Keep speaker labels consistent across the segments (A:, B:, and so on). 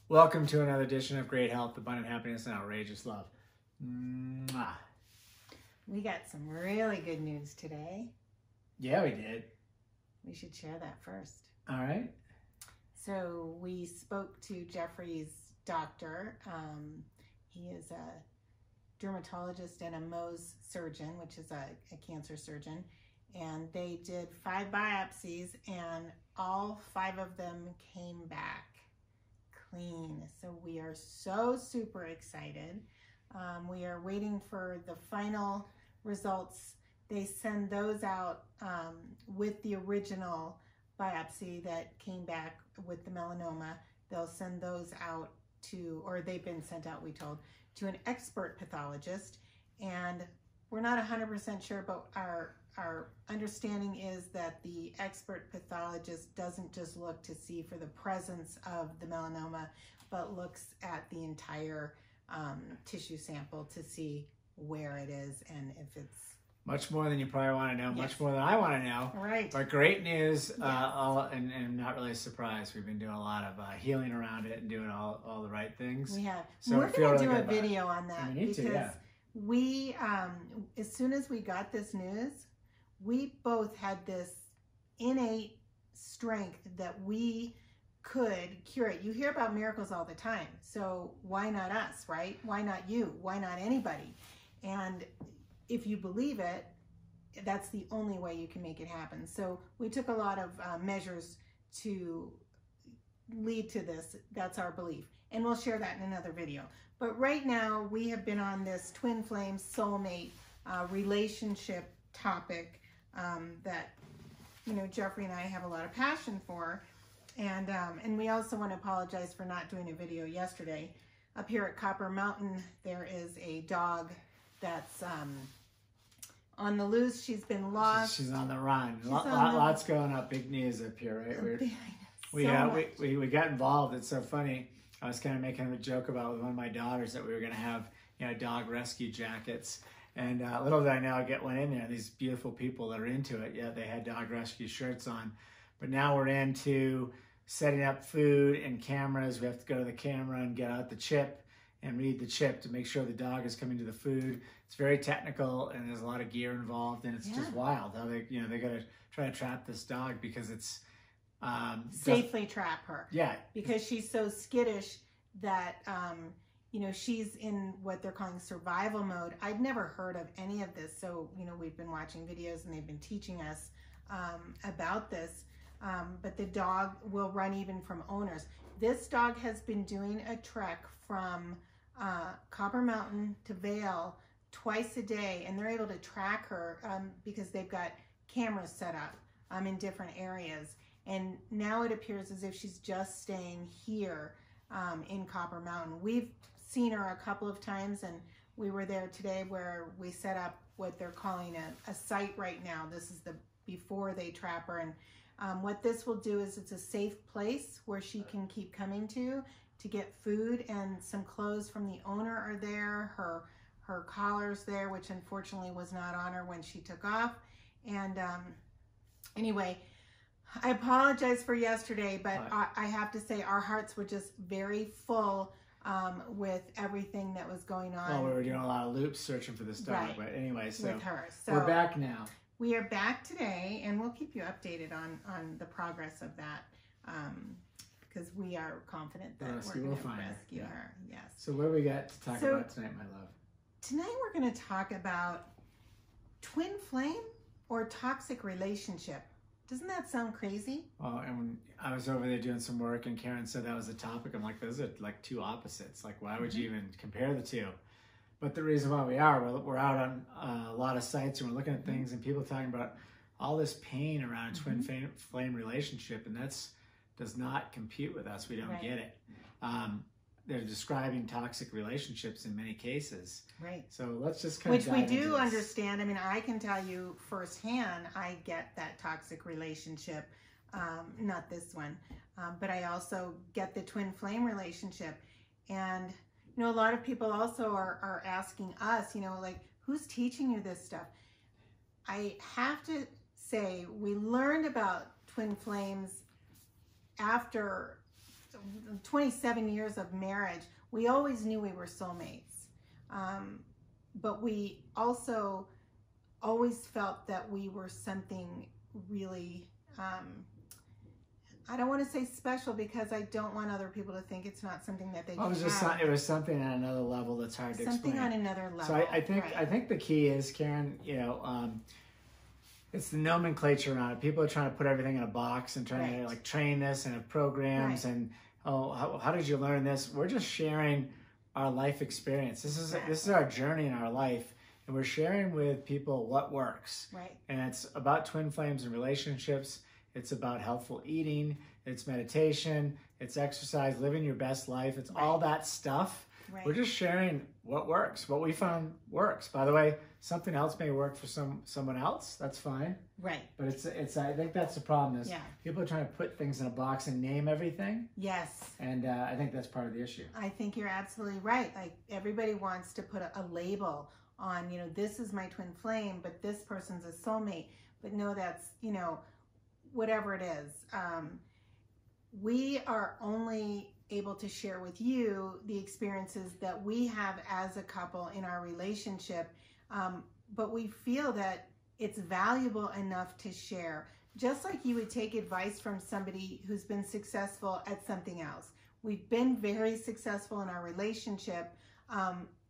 A: Welcome to another edition of Great Health, Abundant Happiness, and Outrageous Love. Mwah.
B: We got some really good news today.
A: Yeah, we did.
B: We should share that first.
A: All right.
B: So we spoke to Jeffrey's doctor. He is a dermatologist and a Mohs surgeon, which is a cancer surgeon. And they did 5 biopsies, and all 5 of them came back clean. So we are so super excited. We are waiting for the final results. They send those out with the original biopsy that came back with the melanoma. They'll send those out to, or they've been sent out, we told, to an expert pathologist. And we're not 100% sure, but our understanding is that the expert pathologist doesn't just look to see for the presence of the melanoma, but looks at the entire tissue sample to see where it is and if it's...
A: Much more than you probably want to know,
B: Yes.
A: much more than I want to know.
B: Right.
A: But great news, and not really a surprise. We've been doing a lot of healing around it and doing all the right things.
B: We have.
A: So
B: We're
A: I feel
B: going to
A: really
B: do a
A: good about it.
B: video on that
A: And we need to,
B: because
A: yeah.
B: we, as soon as we got this news, we both had this innate strength that we could cure it. You hear about miracles all the time. So why not us, right? Why not you? Why not anybody? And if you believe it, that's the only way you can make it happen. So we took a lot of measures to lead to this. That's our belief. And we'll share that in another video. But right now we have been on this twin flame soulmate relationship topic that, you know, Jeffrey and I have a lot of passion for. And we also want to apologize for not doing a video yesterday. Up here at Copper Mountain, there is a dog that's on the loose. She's been lost.
A: She's on the run.
B: She's on the-
A: Lots going up. Big news up here, right? We got involved. It's so funny. I was kind of making a joke about with one of my daughters that we were going to have, you know, dog rescue jackets. And little did I know, I went in there. These beautiful people that are into it. Yeah, they had dog rescue shirts on. But now we're into setting up food and cameras. We have to go to the camera and get out the chip and read the chip to make sure the dog is coming to the food. It's very technical and there's a lot of gear involved, and it's just wild how they got to try to trap this dog because it's
B: safely trap her.
A: Yeah,
B: because she's so skittish that you know, she's in what they're calling survival mode. I'd never heard of any of this, so you know, we've been watching videos and they've been teaching us about this. But the dog will run even from owners. This dog has been doing a trek from Copper Mountain to Vail twice a day, and they're able to track her because they've got cameras set up in different areas. And now it appears as if she's just staying here in Copper Mountain. We've seen her a couple of times, and we were there today where we set up what they're calling a site right now. This is the before they trap her. And what this will do is it's a safe place where she can keep coming to get food, and some clothes from the owner are there. Her collar's there, which unfortunately was not on her when she took off. And anyway, I apologize for yesterday, but I have to say our hearts were just very full with everything that was going on.
A: Well, we were doing a lot of loops searching for this dog,
B: Right.
A: But anyway, so,
B: With her. So
A: we're back now.
B: we are back today, and we'll keep you updated on the progress of that because we are confident that we're going to rescue her. Yes.
A: So what do we got to talk about tonight, my love?
B: Tonight we're going to talk about twin flame or toxic relationship. Doesn't that sound crazy?
A: Well, and when I was over there doing some work and Karen said that was the topic, I'm like, those are like two opposites. Like, why would you even compare the two? But the reason why we're out on a lot of sites and we're looking at things and people talking about all this pain around a twin flame relationship, and does not compute with us. We don't get it. They're describing toxic relationships in many cases.
B: Right.
A: So let's just kind of
B: Which we do understand. I mean, I can tell you firsthand, I get that toxic relationship, not this one, but I also get the twin flame relationship. And, you know, a lot of people also are asking us, you know, like, who's teaching you this stuff? I have to say, we learned about twin flames after 27 years of marriage, we always knew we were soulmates. But we also always felt that we were something really, I don't want to say special, because I don't want other people to think it's not something that they can have.
A: It was something on another level that's hard to explain.
B: Something on another level.
A: So I think the key is, Karen, you know, it's the nomenclature around it. People are trying to put everything in a box and trying to like train this and have programs and how did you learn this? We're just sharing our life experience. This is our journey in our life, and we're sharing with people what works.
B: Right.
A: And it's about twin flames and relationships. It's about healthful eating. It's meditation. It's exercise, living your best life. It's all that stuff. Right. We're just sharing what works, what we found works. By the way, something else may work for someone else. That's fine.
B: Right.
A: But it's I think that's the problem is people are trying to put things in a box and name everything.
B: Yes.
A: And I think that's part of the issue.
B: I think you're absolutely right. Like, everybody wants to put a label on, you know, this is my twin flame, but this person's a soulmate. But no, that's, you know, whatever it is. We are only able to share with you the experiences that we have as a couple in our relationship, but we feel that it's valuable enough to share. Just like you would take advice from somebody who's been successful at something else. We've been very successful in our relationship.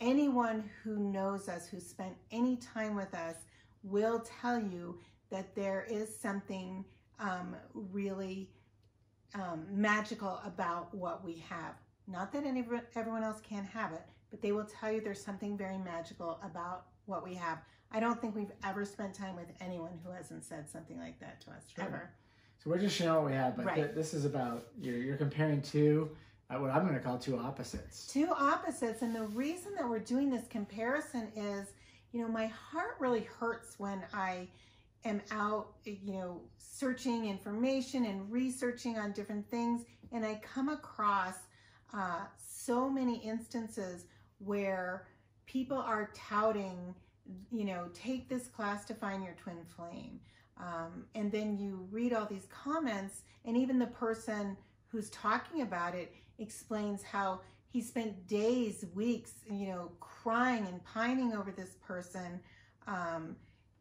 B: Anyone who knows us, who's spent any time with us, will tell you that there is something really magical about what we have. Not that everyone else can't have it, but they will tell you there's something very magical about what we have. I don't think we've ever spent time with anyone who hasn't said something like that to us, ever.
A: So we're just sharing what we have, but this is about, you're comparing two, what I'm going to call two opposites.
B: Two opposites, and the reason that we're doing this comparison is, you know, my heart really hurts when I am out, you know, searching information and researching on different things, and I come across so many instances where people are touting, you know, take this class to find your twin flame. And then you read all these comments, and even the person who's talking about it explains how he spent days, weeks, you know, crying and pining over this person.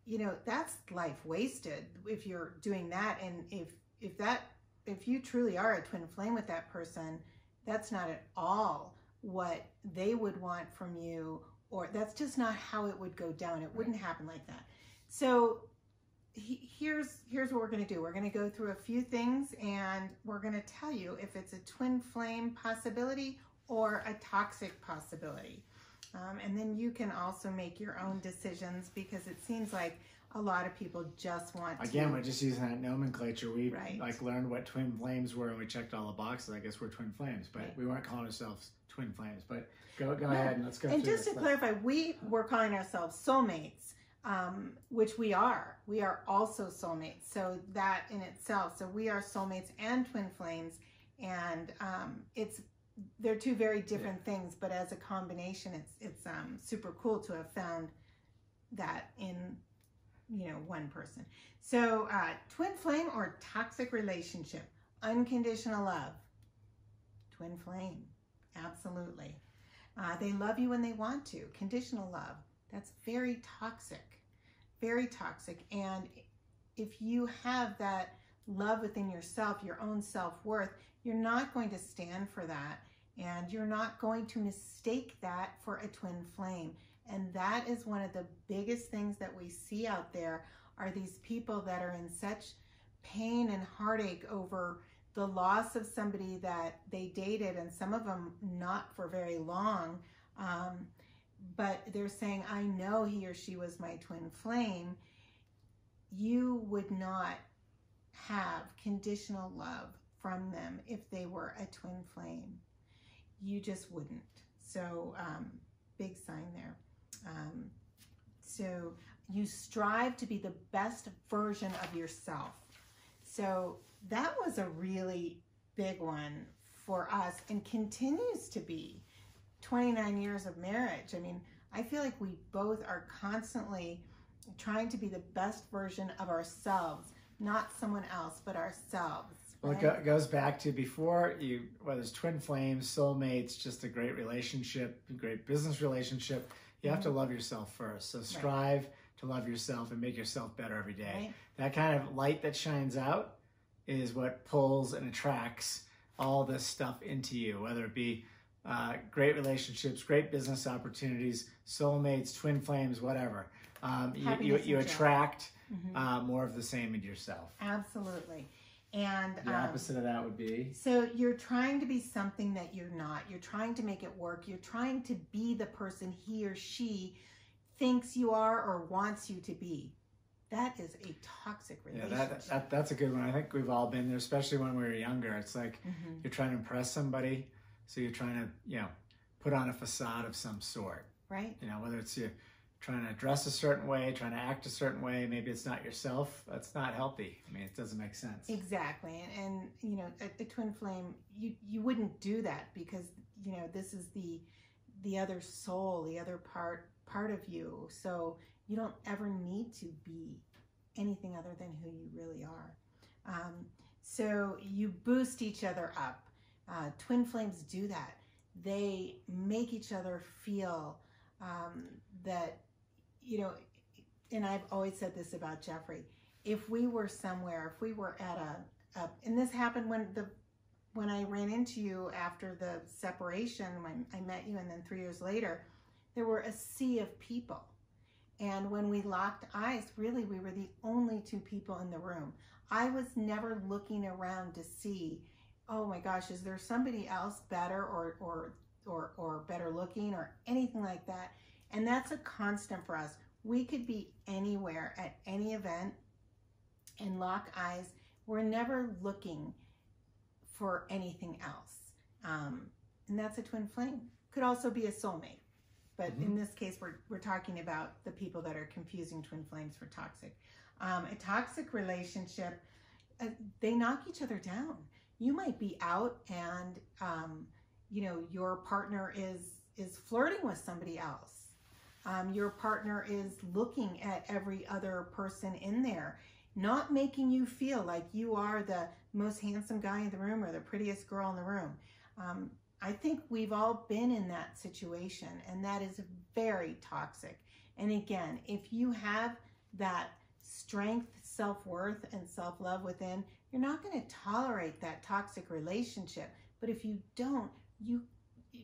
B: You know, that's life wasted if you're doing that. And if you truly are a twin flame with that person, that's not at all what they would want from you, or that's just not how it would go down. It wouldn't happen like that. So here's what we're going to do. We're going to go through a few things, and we're going to tell you if it's a twin flame possibility or a toxic possibility. And then you can also make your own decisions, because it seems like a lot of people just want to...
A: Again, we're just using that nomenclature. We like learned what twin flames were, and we checked all the boxes. I guess we're twin flames, but we weren't calling ourselves twin flames. But go ahead and let's go
B: and
A: through
B: just to clarify, we were calling ourselves soulmates, which we are. We are also soulmates. So that in itself, so we are soulmates and twin flames, and they're two very different things, but as a combination, it's super cool to have found that in, you know, one person. So twin flame or toxic relationship, unconditional love, twin flame, absolutely. They love you when they want to. Conditional love, that's very toxic, very toxic. And if you have that love within yourself, your own self-worth, you're not going to stand for that. And you're not going to mistake that for a twin flame. And that is one of the biggest things that we see out there, are these people that are in such pain and heartache over the loss of somebody that they dated, and some of them not for very long. But they're saying, I know he or she was my twin flame. You would not have conditional love from them if they were a twin flame. You just wouldn't. So big sign there. So you strive to be the best version of yourself. So that was a really big one for us, and continues to be. 29 years of marriage. I mean, I feel like we both are constantly trying to be the best version of ourselves, not someone else, but ourselves.
A: Well,
B: right?
A: it goes back to before you, whether it's twin flames, soulmates, just a great relationship, a great business relationship, you have to love yourself first. So strive to love yourself and make yourself better every day.
B: Right.
A: That kind of light that shines out is what pulls and attracts all this stuff into you, whether it be great relationships, great business opportunities, soulmates, twin flames, whatever. You attract more of the same in yourself.
B: Absolutely. And
A: the opposite of that would be?
B: So you're trying to be something that you're not. You're trying to make it work. You're trying to be the person he or she thinks you are or wants you to be. That is a toxic relationship.
A: Yeah, that's a good one. I think we've all been there, especially when we were younger. It's like you're trying to impress somebody, so you're trying to, put on a facade of some sort.
B: Right.
A: Whether it's you trying to dress a certain way, trying to act a certain way, maybe it's not yourself. That's not healthy. I mean, it doesn't make sense.
B: Exactly. And a twin flame, you wouldn't do that because, this is the other soul, the other part of you. So you don't ever need to be anything other than who you really are. So you boost each other up. Twin flames do that. They make each other feel that, and I've always said this about Jeffrey, if we were somewhere, if we were at and this happened when I ran into you after the separation, when I met you, and then 3 years later, there were a sea of people. And when we locked eyes, really, we were the only two people in the room. I was never looking around to see, oh my gosh, is there somebody else better or better looking or anything like that? And that's a constant for us. We could be anywhere at any event and lock eyes. We're never looking for anything else. And that's a twin flame. Could also be a soulmate. But in this case, we're talking about the people that are confusing twin flames for toxic. A toxic relationship, they knock each other down. You might be out and, your partner is flirting with somebody else. Your partner is looking at every other person in there, not making you feel like you are the most handsome guy in the room or the prettiest girl in the room. I think we've all been in that situation, and that is very toxic. And again, if you have that strength, self-worth, and self-love within, you're not going to tolerate that toxic relationship. But if you don't,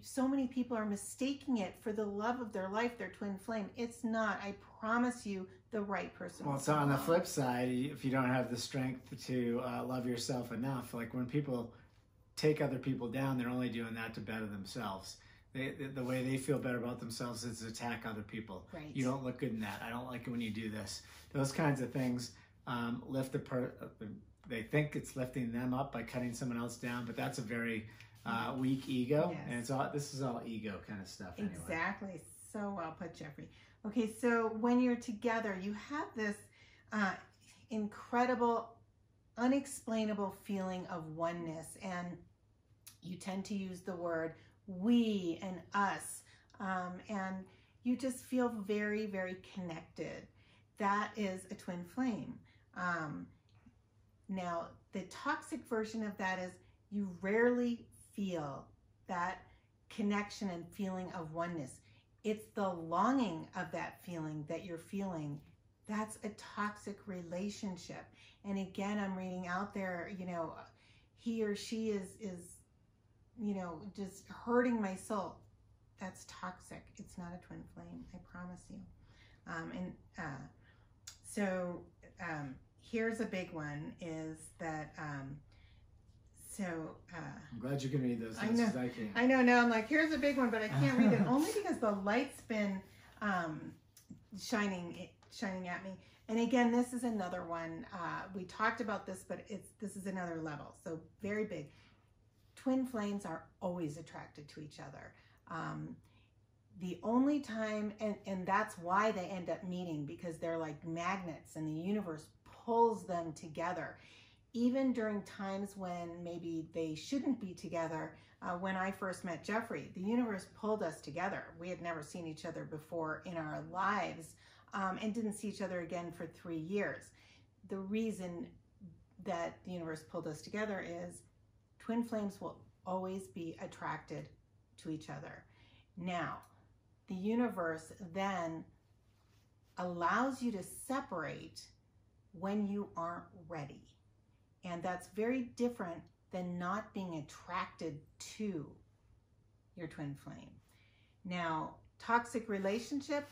B: so many people are mistaking it for the love of their life, their twin flame. It's not. I promise you, the right person.
A: Well, so on the flip side, if you don't have the strength to love yourself enough, like when people take other people down, they're only doing that to better themselves. The way they feel better about themselves is to attack other people.
B: Right.
A: You don't look good in that. I don't like it when you do this. Those kinds of things lift they think it's lifting them up by cutting someone else down, but that's a very weak ego. Yes. And this is all ego kind of stuff. Anyway.
B: Exactly. So well put, Jeffrey. Okay, so when you're together, you have this incredible, unexplainable feeling of oneness, and you tend to use the word we and us, and you just feel very, very connected. That is a twin flame. Now, the toxic version of that is you rarely feel that connection and feeling of oneness. It's the longing of that feeling that you're feeling. That's a toxic relationship. And again, I'm reading out there, he or she is just hurting my soul. That's toxic. It's not a twin flame, I promise you. Here's a big one is that, I'm
A: glad you can read those. I
B: know.
A: I can't.
B: I know. Now I'm like, here's a big one, but I can't read it only because the light's been shining at me. And again, this is another one. We talked about this, but this is another level. So very big. Twin flames are always attracted to each other. The only time, and that's why they end up meeting, because they're like magnets and the universe pulls them together. Even during times when maybe they shouldn't be together, when I first met Jeffrey, the universe pulled us together. We had never seen each other before in our lives, and didn't see each other again for 3 years. The reason that the universe pulled us together is twin flames will always be attracted to each other. Now, the universe then allows you to separate when you aren't ready. And that's very different than not being attracted to your twin flame. Now, toxic relationship,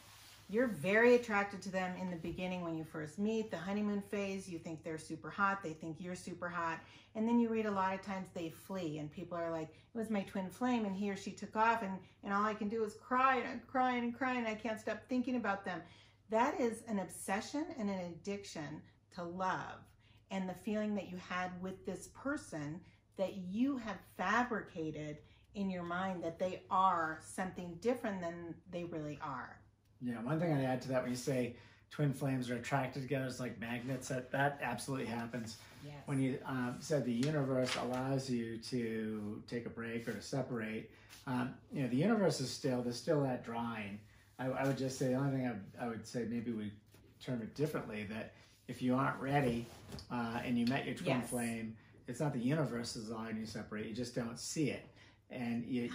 B: you're very attracted to them in the beginning when you first meet, the honeymoon phase. You think they're super hot, they think you're super hot. And then you read a lot of times they flee and people are like, it was my twin flame and he or she took off and all I can do is cry and I'm crying and crying and I can't stop thinking about them. That is an obsession and an addiction to love and the feeling that you had with this person that you have fabricated in your mind that they are something different than they really are.
A: Yeah, one thing I'd add to that, when you say twin flames are attracted together, it's like magnets, that absolutely happens.
B: Yes.
A: When you said the universe allows you to take a break or to separate, you know, the universe is there's still that drawing. I would just say, the only thing I would say, maybe we term it differently, that if you aren't ready and you met your twin
B: yes.
A: flame, it's not the universe is allowing you to separate, you just don't see it. And you're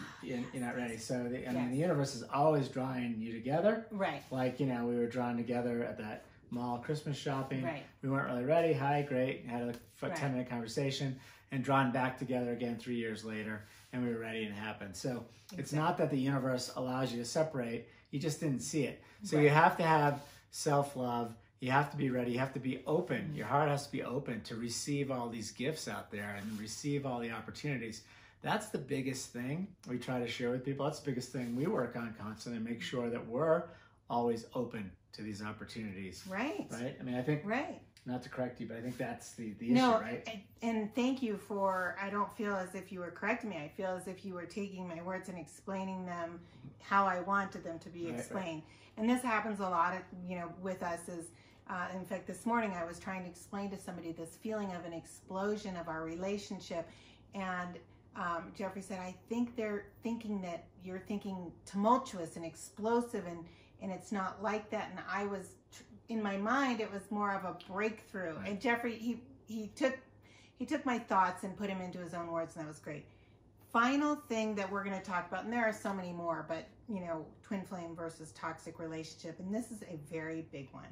A: not ready. So I mean, the universe is always drawing you together.
B: Right.
A: Like, you know, we were drawn together at that mall Christmas shopping.
B: Right.
A: We weren't really ready. Hi, great. Had a 10-minute conversation and drawn back together again 3 years later. And we were ready and it happened. So it's not that the universe allows you to separate. You just didn't see it. So you have to have self-love. You have to be ready. You have to be open. Your heart has to be open to receive all these gifts out there and receive all the opportunities. That's the biggest thing we try to share with people. That's the biggest thing we work on constantly, make sure that we're always open to these opportunities.
B: Right.
A: Right? I mean, I think,
B: right.
A: not to correct you, but I think that's the issue, right?
B: And thank you for, I don't feel as if you were correcting me. I feel as if you were taking my words and explaining them how I wanted them to be explained. Right. And this happens a lot, with us is, in fact, this morning I was trying to explain to somebody this feeling of an explosion of our relationship. And Jeffrey said, I think they're thinking that you're thinking tumultuous and explosive and it's not like that. And I was, in my mind, it was more of a breakthrough. Right. And Jeffrey, he took my thoughts and put them into his own words, and that was great. Final thing that we're going to talk about, and there are so many more, but, twin flame versus toxic relationship. And this is a very big one,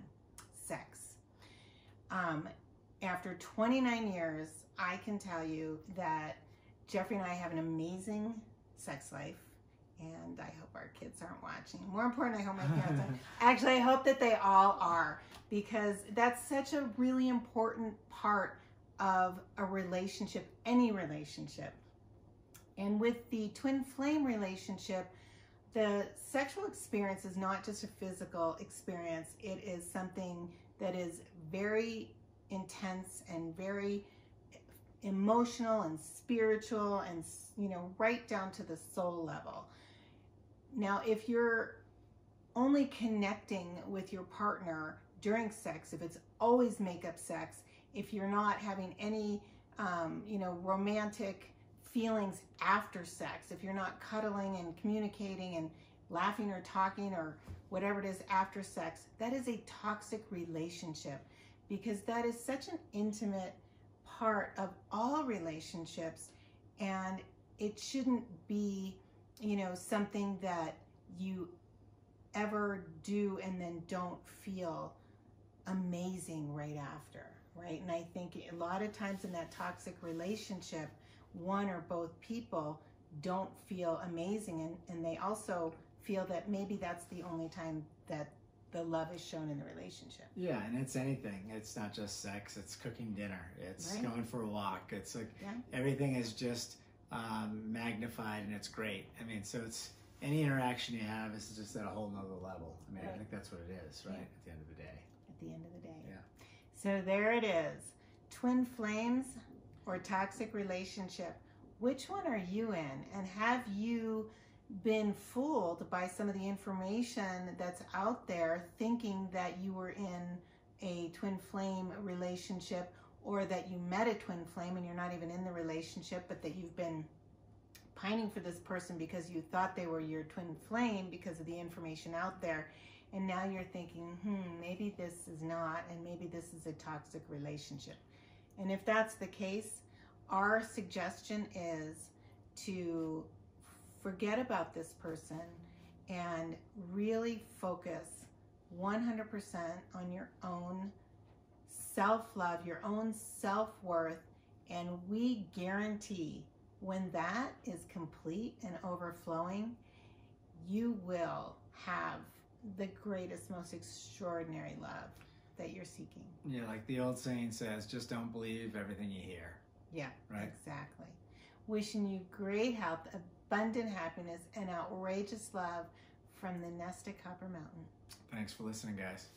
B: sex. After 29 years, I can tell you that Jeffrey and I have an amazing sex life, and I hope our kids aren't watching. More important, I hope my parents aren't. Actually, I hope that they all are, because that's such a really important part of a relationship, any relationship. And with the twin flame relationship, the sexual experience is not just a physical experience. It is something that is very intense and very emotional and spiritual and, right down to the soul level. Now, if you're only connecting with your partner during sex, if it's always makeup sex, if you're not having any, romantic feelings after sex, if you're not cuddling and communicating and laughing or talking or whatever it is after sex, that is a toxic relationship, because that is such an intimate part of all relationships, and it shouldn't be, something that you ever do and then don't feel amazing right after, right? And I think a lot of times in that toxic relationship, one or both people don't feel amazing, and they also feel that maybe that's the only time that the love is shown in the relationship.
A: Yeah, and it's anything. It's not just sex. It's cooking dinner. It's going for a walk. It's like everything is just magnified, and it's great. I mean, so it's any interaction you have is just at a whole nother level. I mean, I think that's what it is, right? At the end of the day.
B: At the end of the day.
A: Yeah.
B: So there it is. Twin flames or toxic relationship. Which one are you in? And have you been fooled by some of the information that's out there, thinking that you were in a twin flame relationship, or that you met a twin flame and you're not even in the relationship, but that you've been pining for this person because you thought they were your twin flame because of the information out there, and now you're thinking, maybe this is not, and maybe this is a toxic relationship. And if that's the case, our suggestion is to forget about this person and really focus 100% on your own self-love, your own self-worth, and we guarantee when that is complete and overflowing, you will have the greatest, most extraordinary love that you're seeking.
A: Yeah, like the old saying says, just don't believe everything you hear.
B: Yeah,
A: right?
B: Exactly. Wishing you great health, abundant happiness, and outrageous love from the Nest at Copper Mountain.
A: Thanks for listening, guys.